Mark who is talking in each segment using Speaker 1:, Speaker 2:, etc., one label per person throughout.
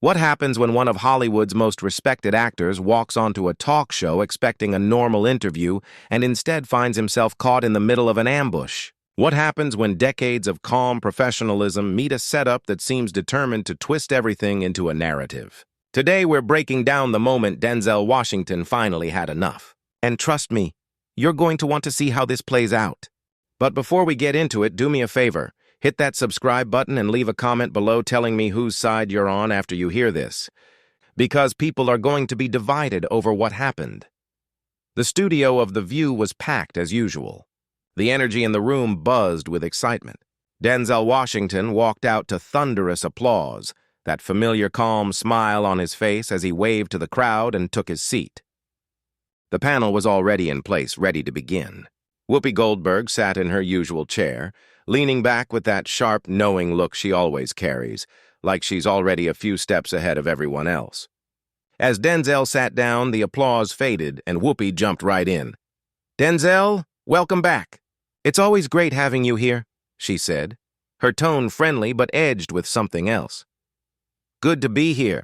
Speaker 1: What happens when one of Hollywood's most respected actors walks onto a talk show expecting a normal interview and instead finds himself caught in the middle of an ambush? What happens when decades of calm professionalism meet a setup that seems determined to twist everything into a narrative? Today, we're breaking down the moment Denzel Washington finally had enough. And trust me, you're going to want to see how this plays out. But before we get into it, do me a favor. Hit that subscribe button and leave a comment below telling me whose side you're on after you hear this. Because people are going to be divided over what happened. The studio of The View was packed as usual. The energy in the room buzzed with excitement. Denzel Washington walked out to thunderous applause, that familiar calm smile on his face as he waved to the crowd and took his seat. The panel was already in place, ready to begin. Whoopi Goldberg sat in her usual chair, leaning back with that sharp, knowing look she always carries, like she's already a few steps ahead of everyone else. As Denzel sat down, the applause faded, and Whoopi jumped right in. "Denzel, welcome back. It's always great having you here," she said, her tone friendly but edged with something else. "Good to be here.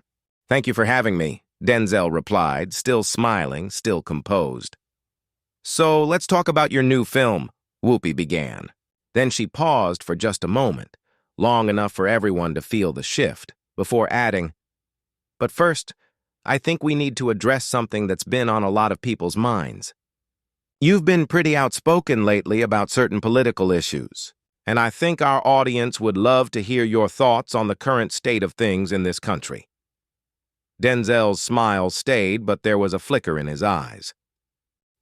Speaker 1: Thank you for having me," Denzel replied, still smiling, still composed. "So let's talk about your new film," Whoopi began. Then she paused for just a moment, long enough for everyone to feel the shift, before adding, "But first, I think we need to address something that's been on a lot of people's minds. You've been pretty outspoken lately about certain political issues, and I think our audience would love to hear your thoughts on the current state of things in this country." Denzel's smile stayed, but there was a flicker in his eyes.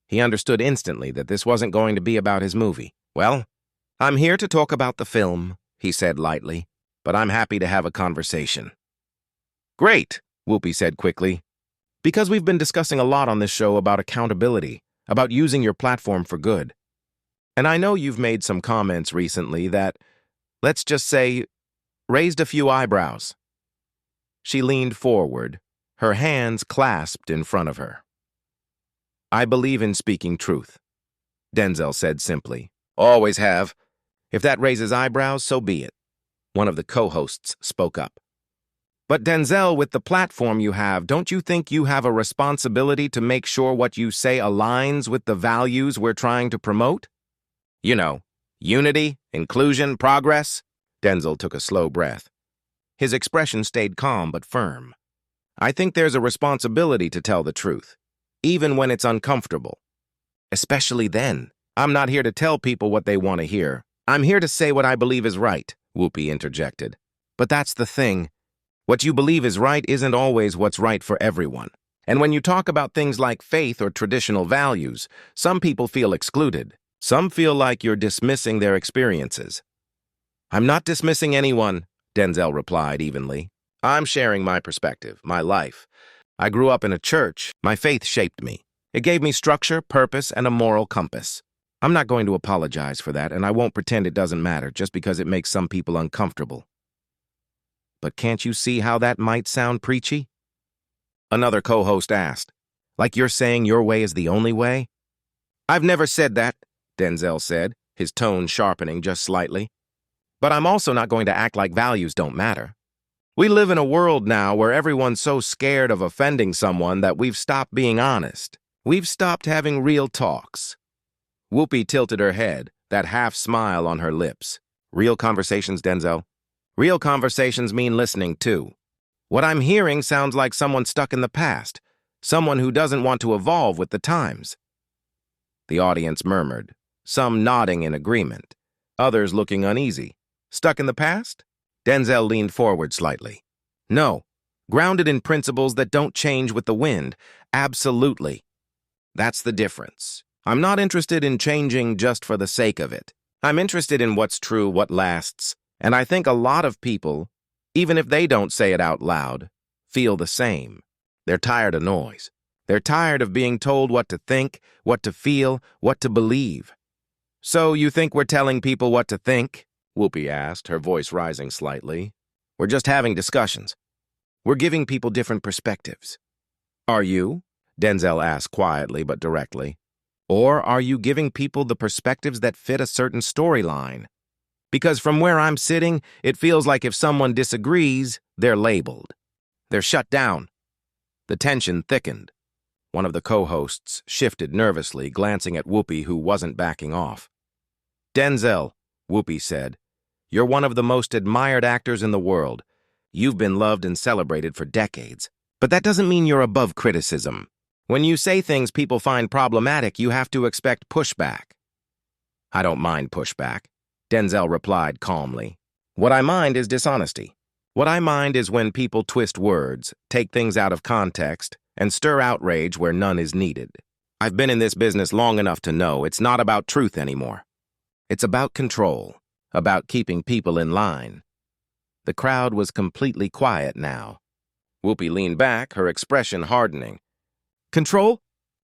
Speaker 1: He understood instantly that this wasn't going to be about his movie. "Well, I'm here to talk about the film," he said lightly, "but I'm happy to have a conversation." "Great," Whoopi said quickly, "because we've been discussing a lot on this show about accountability, about using your platform for good. And I know you've made some comments recently that, let's just say, raised a few eyebrows." She leaned forward, her hands clasped in front of her. "I believe in speaking truth," Denzel said simply. "Always have. If that raises eyebrows, so be it." One of the co-hosts spoke up. "But Denzel, with the platform you have, don't you think you have a responsibility to make sure what you say aligns with the values we're trying to promote? You know, unity, inclusion, progress?" Denzel took a slow breath. His expression stayed calm but firm. "I think there's a responsibility to tell the truth, even when it's uncomfortable. Especially then. I'm not here to tell people what they want to hear. I'm here to say what I believe is right," Whoopi interjected. "But that's the thing. What you believe is right isn't always what's right for everyone. And when you talk about things like faith or traditional values, some people feel excluded. Some feel like you're dismissing their experiences." "I'm not dismissing anyone," Denzel replied evenly. "I'm sharing my perspective, my life. I grew up in a church. My faith shaped me. It gave me structure, purpose, and a moral compass. I'm not going to apologize for that, and I won't pretend it doesn't matter just because it makes some people uncomfortable." "But can't you see how that might sound preachy?" Another co-host asked. "Like you're saying your way is the only way?" "I've never said that," Denzel said, his tone sharpening just slightly. "But I'm also not going to act like values don't matter. We live in a world now where everyone's so scared of offending someone that we've stopped being honest. We've stopped having real talks." Whoopi tilted her head, that half smile on her lips. "Real conversations, Denzel? Real conversations mean listening, too. What I'm hearing sounds like someone stuck in the past, someone who doesn't want to evolve with the times." The audience murmured, some nodding in agreement, others looking uneasy. "Stuck in the past?" Denzel leaned forward slightly. "No, grounded in principles that don't change with the wind. Absolutely. That's the difference. I'm not interested in changing just for the sake of it. I'm interested in what's true, what lasts, and I think a lot of people, even if they don't say it out loud, feel the same. They're tired of noise. They're tired of being told what to think, what to feel, what to believe." "So you think we're telling people what to think?" Whoopi asked, her voice rising slightly. "We're just having discussions. We're giving people different perspectives." "Are you?" Denzel asked quietly but directly. "Or are you giving people the perspectives that fit a certain storyline? Because from where I'm sitting, it feels like if someone disagrees, they're labeled. They're shut down. The tension thickened. One of the co-hosts shifted nervously, glancing at Whoopi, who wasn't backing off. "Denzel," Whoopi said, "you're one of the most admired actors in the world. You've been loved and celebrated for decades. But that doesn't mean you're above criticism. When you say things people find problematic, you have to expect pushback." "I don't mind pushback," Denzel replied calmly. "What I mind is dishonesty. What I mind is when people twist words, take things out of context, and stir outrage where none is needed. I've been in this business long enough to know it's not about truth anymore. It's about control, about keeping people in line." The crowd was completely quiet now. Whoopi leaned back, her expression hardening. "Control?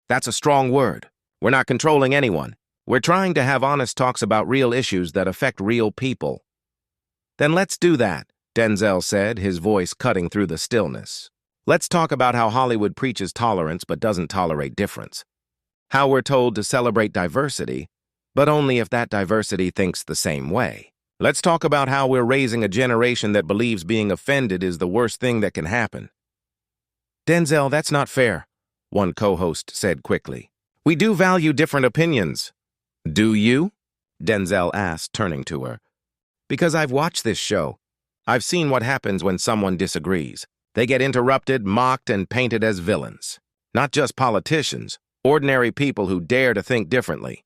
Speaker 1: That's a strong word. We're not controlling anyone. We're trying to have honest talks about real issues that affect real people." "Then let's do that," Denzel said, his voice cutting through the stillness. "Let's talk about how Hollywood preaches tolerance but doesn't tolerate difference. How we're told to celebrate diversity, but only if that diversity thinks the same way. Let's talk about how we're raising a generation that believes being offended is the worst thing that can happen." "Denzel, that's not fair," one co-host said quickly. "We do value different opinions." "Do you?" Denzel asked, turning to her. "Because I've watched this show. I've seen what happens when someone disagrees. They get interrupted, mocked, and painted as villains. Not just politicians, ordinary people who dare to think differently."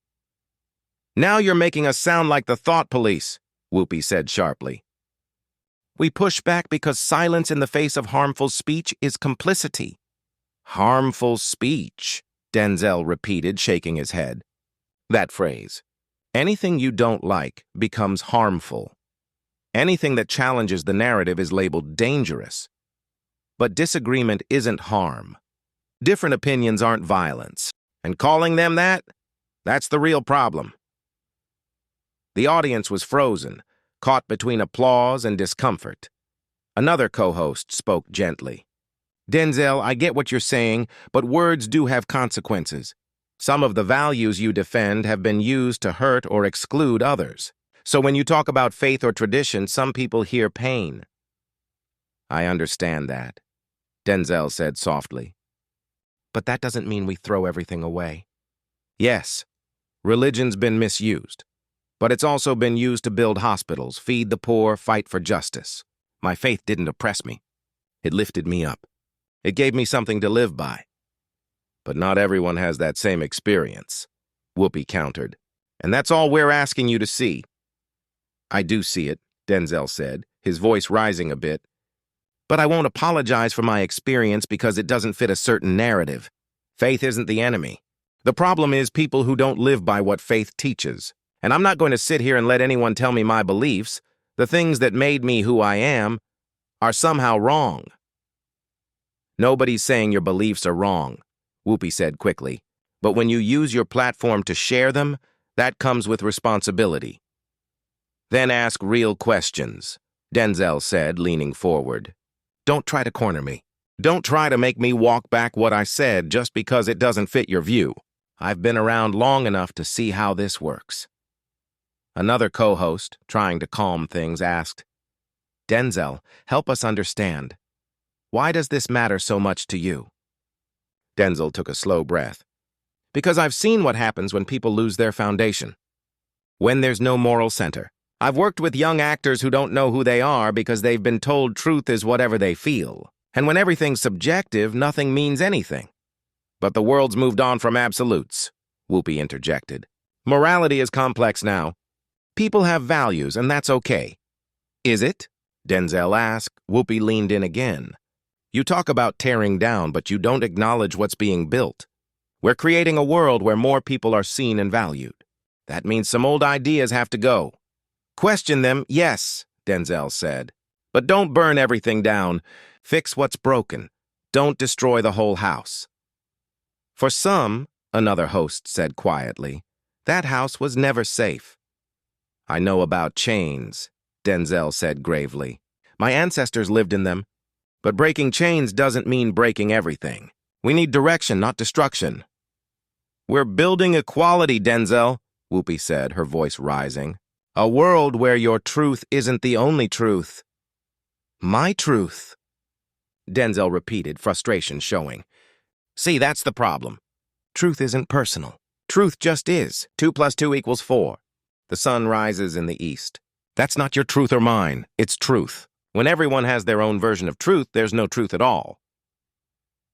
Speaker 1: "Now you're making us sound like the thought police," Whoopi said sharply. "We push back because silence in the face of harmful speech is complicity." "Harmful speech," Denzel repeated, shaking his head. "That phrase. Anything you don't like becomes harmful. Anything that challenges the narrative is labeled dangerous. But disagreement isn't harm. Different opinions aren't violence. And calling them that, that's the real problem." The audience was frozen, caught between applause and discomfort. Another co-host spoke gently. "Denzel, I get what you're saying, but words do have consequences. Some of the values you defend have been used to hurt or exclude others. So when you talk about faith or tradition, some people hear pain." "I understand that," Denzel said softly. "But that doesn't mean we throw everything away. Yes, religion's been misused. But it's also been used to build hospitals, feed the poor, fight for justice. My faith didn't oppress me. It lifted me up. It gave me something to live by." "But not everyone has that same experience," Whoopi countered. "And that's all we're asking you to see." "I do see it," Denzel said, his voice rising a bit. "But I won't apologize for my experience because it doesn't fit a certain narrative. Faith isn't the enemy. The problem is people who don't live by what faith teaches. And I'm not going to sit here and let anyone tell me my beliefs, the things that made me who I am, are somehow wrong." "Nobody's saying your beliefs are wrong," Whoopi said quickly. "But when you use your platform to share them, that comes with responsibility." "Then ask real questions," Denzel said, leaning forward. "Don't try to corner me. Don't try to make me walk back what I said just because it doesn't fit your view. I've been around long enough to see how this works." Another co-host, trying to calm things, asked, "Denzel, help us understand. Why does this matter so much to you?" Denzel took a slow breath. "Because I've seen what happens when people lose their foundation. When there's no moral center. I've worked with young actors who don't know who they are because they've been told truth is whatever they feel. And when everything's subjective, nothing means anything." "But the world's moved on from absolutes," Whoopi interjected. "Morality is complex now. People have values, and that's okay." "Is it?" Denzel asked. Whoopi leaned in again. "You talk about tearing down, but you don't acknowledge what's being built. We're creating a world where more people are seen and valued. That means some old ideas have to go." "Question them, yes," Denzel said. "But don't burn everything down. Fix what's broken. Don't destroy the whole house." "For some," another host said quietly, "that house was never safe." "I know about chains," Denzel said gravely. "My ancestors lived in them. But breaking chains doesn't mean breaking everything. We need direction, not destruction." "We're building equality, Denzel," Whoopi said, her voice rising. "A world where your truth isn't the only truth." "My truth?" Denzel repeated, frustration showing. See, that's the problem. Truth isn't personal. Truth just is. 2 + 2 = 4. The sun rises in the east. That's not your truth or mine. It's truth. When everyone has their own version of truth, there's no truth at all.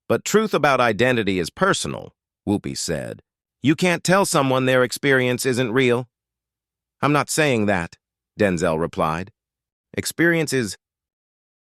Speaker 1: But truth about identity is personal, Whoopi said. You can't tell someone their experience isn't real. I'm not saying that, Denzel replied. Experience is